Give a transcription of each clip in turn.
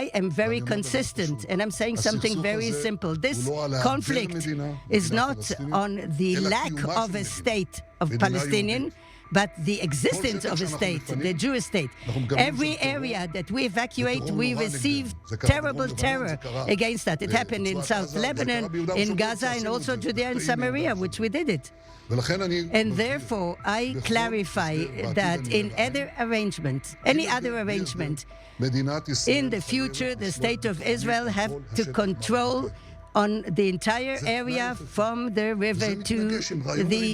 I am very consistent, and I'm saying something very simple. This conflict is not on the lack of a state of Palestinian, but the existence of a state, the Jewish state. Every area that we evacuate, we receive terrible terror against that. It happened in South Lebanon, in Gaza, and also Judea and Samaria, which we did it. And therefore, I clarify that in other arrangement, any other arrangement, in the future, the state of Israel have to control on the entire area from the river to the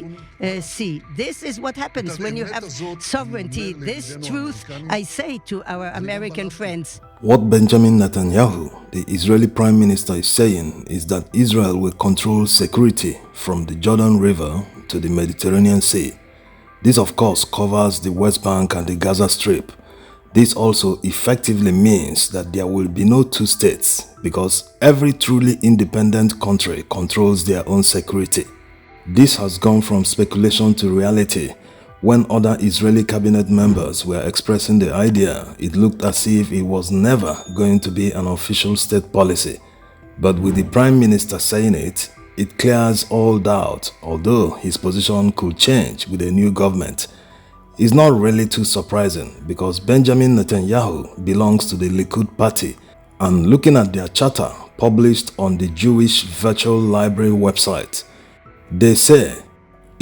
sea. This is what happens when you have sovereignty. This truth I say to our American friends. What Benjamin Netanyahu, the Israeli Prime Minister, is saying is that Israel will control security from the Jordan River to the Mediterranean Sea. This, of course, covers the West Bank and the Gaza Strip. This also effectively means that there will be no two states because every truly independent country controls their own security. This has gone from speculation to reality. When other Israeli cabinet members were expressing the idea, it looked as if it was never going to be an official state policy. But with the Prime Minister saying it, it clears all doubt, although his position could change with a new government. It's not really too surprising because Benjamin Netanyahu belongs to the Likud party, and looking at their charter published on the Jewish Virtual Library website, they say,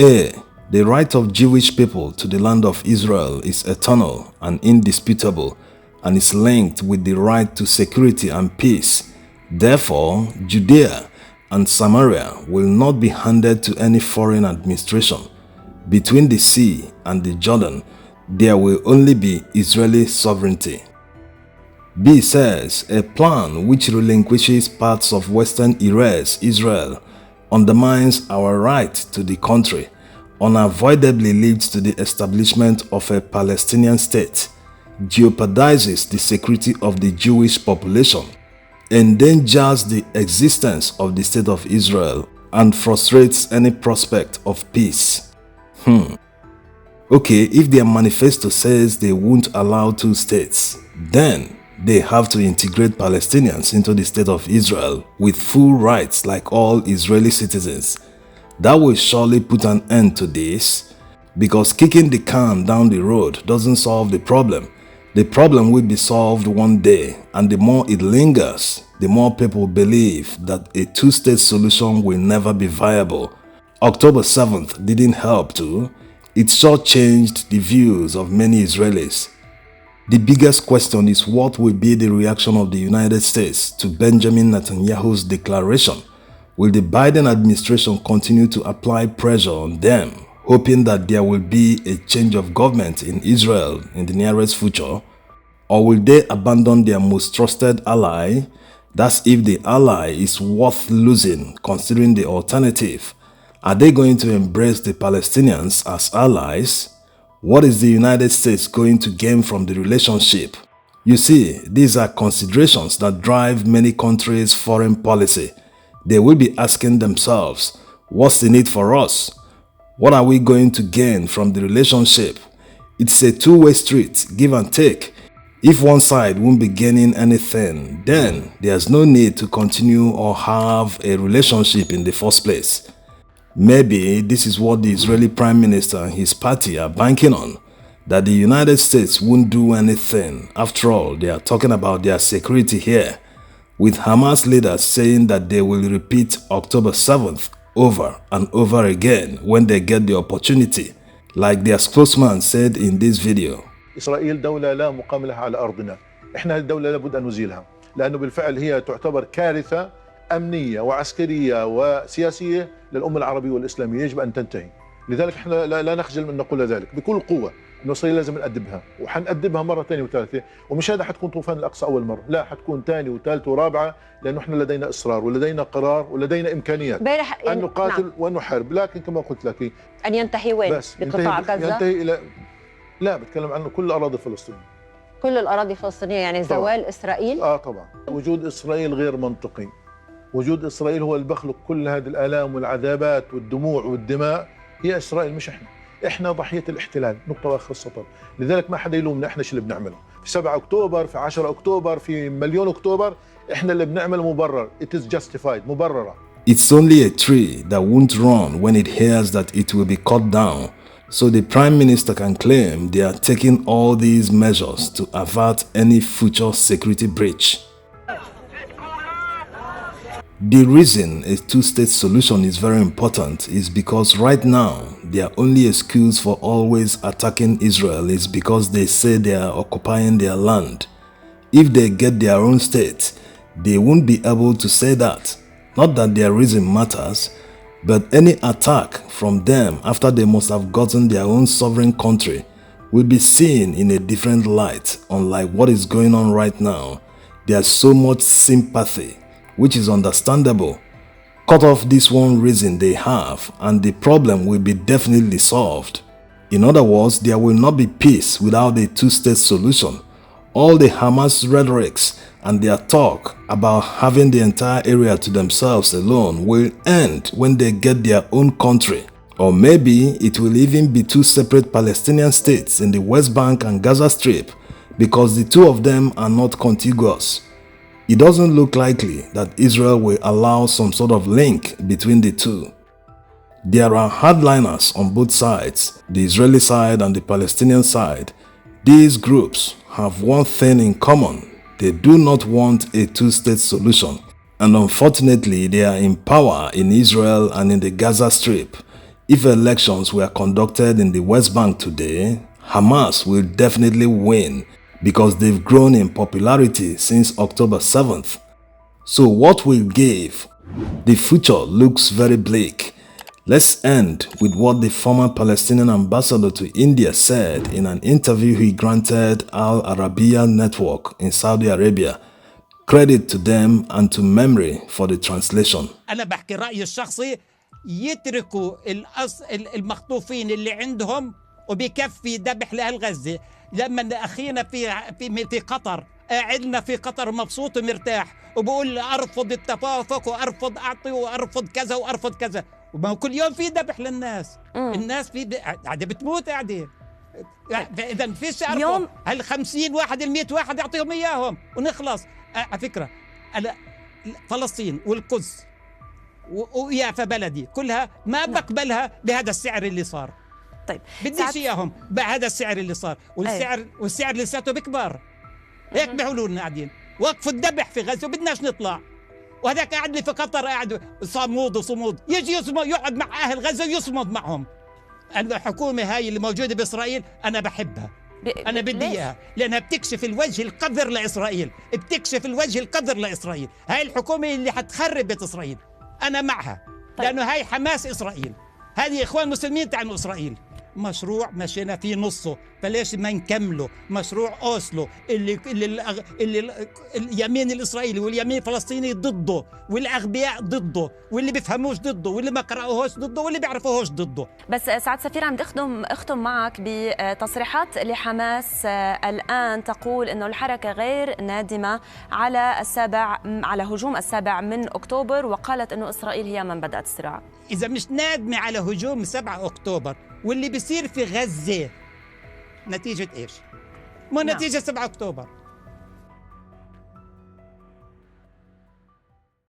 A. The right of Jewish people to the land of Israel is eternal and indisputable and is linked with the right to security and peace. Therefore, Judea and Samaria will not be handed to any foreign administration. Between the sea and the Jordan, there will only be Israeli sovereignty. B says, a plan which relinquishes parts of Western Israel undermines our right to the country, unavoidably leads to the establishment of a Palestinian state, jeopardizes the security of the Jewish population, endangers the existence of the state of Israel, and frustrates any prospect of peace. Okay, if their manifesto says they won't allow two states, then they have to integrate Palestinians into the state of Israel with full rights like all Israeli citizens. That will surely put an end to this, because kicking the can down the road doesn't solve the problem. The problem will be solved one day, and the more it lingers, the more people believe that a two-state solution will never be viable. October 7th didn't help too. It shortchanged the views of many Israelis. The biggest question is what will be the reaction of the United States to Benjamin Netanyahu's declaration. Will the Biden administration continue to apply pressure on them, hoping that there will be a change of government in Israel in the nearest future? Or will they abandon their most trusted ally? That's if the ally is worth losing, considering the alternative. Are they going to embrace the Palestinians as allies? What is the United States going to gain from the relationship? You see, these are considerations that drive many countries' foreign policy. They will be asking themselves, what's in it for us? What are we going to gain from the relationship? It's a two-way street, give and take. If one side won't be gaining anything, then there's no need to continue or have a relationship in the first place. Maybe this is what the Israeli Prime Minister and his party are banking on, that the United States won't do anything. After all, they are talking about their security here, with Hamas leaders saying that they will repeat October 7th over and over again when they get the opportunity, like their spokesman said in this video. إسرائيل دولة لا مقام لها على أرضنا. إحنا هذه الدولة لابد أن نزيلها، لأنه بالفعل هي تعتبر كارثة أمنية وعسكرية وسياسية للأمة العربية والإسلامية، يجب أن تنتهي. لذلك إحنا لا نخجل من نقول ذلك بكل قوة، إنه إسرائيل لازم نأدبها، وحنأدبها مرة ثانية وثالثة، ومش هذا حتكون طوفان الأقصى أول مرة، لا حتكون ثانية وثالثة ورابعة، لأنه إحنا لدينا إصرار ولدينا قرار ولدينا إمكانيات أن نقاتل نعم. وأن نحارب، لكن كما قلت لك أن ينتهي وين؟ بقطاع غزة؟ ينتهي إلى لا بتكلم عنه كل الأراضي الفلسطينية. كل الأراضي الفلسطينية يعني طبعا. زوال إسرائيل؟ طبعا. وجود إسرائيل غير منطقي. وجود إسرائيل هو اللي بخلق كل هذه الآلام والعذابات والدموع والدماء. هي إسرائيل مش إحنا ضحية الاحتلال، نقطة وآخر السطر. لذلك ما حدا يلومنا، إحنا شو اللي بنعمله. في 7 أكتوبر، في 10 أكتوبر، في مليون أكتوبر، إحنا اللي بنعمل مبرر. It is justified. مبررة. It's only a tree that won't run when it hears that it will be cut down. So the Prime Minister can claim they are taking all these measures to avert any future security breach. The reason a two-state solution is very important is because right now, their only excuse for always attacking Israel is because they say they are occupying their land. If they get their own state, they won't be able to say that. Not that their reason matters, but any attack from them after they must have gotten their own sovereign country will be seen in a different light, unlike what is going on right now. There's so much sympathy, which is understandable. Cut off this one reason they have, and the problem will be definitely solved. In other words, there will not be peace without a two-state solution. All the Hamas rhetorics and their talk about having the entire area to themselves alone will end when they get their own country. Or maybe it will even be two separate Palestinian states in the West Bank and Gaza Strip, because the two of them are not contiguous. It doesn't look likely that Israel will allow some sort of link between the two. There are hardliners on both sides, the Israeli side and the Palestinian side. These groups have one thing in common: they do not want a two-state solution. And unfortunately, they are in power in Israel and in the Gaza Strip. If elections were conducted in the West Bank today, Hamas will definitely win, because they've grown in popularity since October 7th. So what will give? The future looks very bleak. Let's end with what the former Palestinian ambassador to India said in an interview he granted Al Arabiya Network in Saudi Arabia. Credit to them and to memory for the translation. أنا بحكي رأيي الشخصي، يتركوا المخطوفين اللي عندهم وبكفي ذبح لأهل غزة. لما أخينا في قطر قاعدنا في قطر مبسوط ومرتاح وبقول أرفض التفافق وأرفض أعطي وأرفض كذا وأرفض كذا، وما كل يوم في ذبح للناس. الناس في قاعدة بتموت قاعدة. إذا فيش أرفض هال 50 واحد 100 واحد يعطيهم إياهم ونخلص. على فكرة فلسطين والقدس ويافا بلدي كلها ما بقبلها بهذا السعر اللي صار. طيب بديش اياهم بهذا السعر اللي صار، والسعر لساته بكبر. هيك بيقولوا لنا قاعدين وقفوا الذبح في غزه وبدناش نطلع، وهذاك قاعد لي في قطر قاعد صمود يجي يصمد يقعد مع اهل غزه ويصمد معهم. الحكومه هاي اللي موجوده باسرائيل انا بحبها، انا بدي اياها، لانها بتكشف الوجه القذر لاسرائيل، بتكشف الوجه القذر لاسرائيل. هاي الحكومه اللي حتخرب بيت اسرائيل انا معها. طيب. لانه هاي حماس اسرائيل، هذه اخوان مسلمين تاع اسرائيل. مشروع مشينا فيه نصه، فليش ما نكمله؟ مشروع أوسلو اللي اليمين الإسرائيلي واليمين الفلسطيني ضده، والأغبياء ضده، واللي بيفهموش ضده، واللي ما قرأوهوش ضده، واللي بيعرفوهوش ضده. بس سعد سفير عم أختم معك بتصريحات لحماس الآن تقول إنه الحركة غير نادمة على هجوم 7 أكتوبر، وقالت إنه إسرائيل هي من بدأت الصراع. إذا مش نادمة على هجوم 7 أكتوبر واللي بيصير في غزة نتيجة إيش؟ مو نتيجة 7 أكتوبر.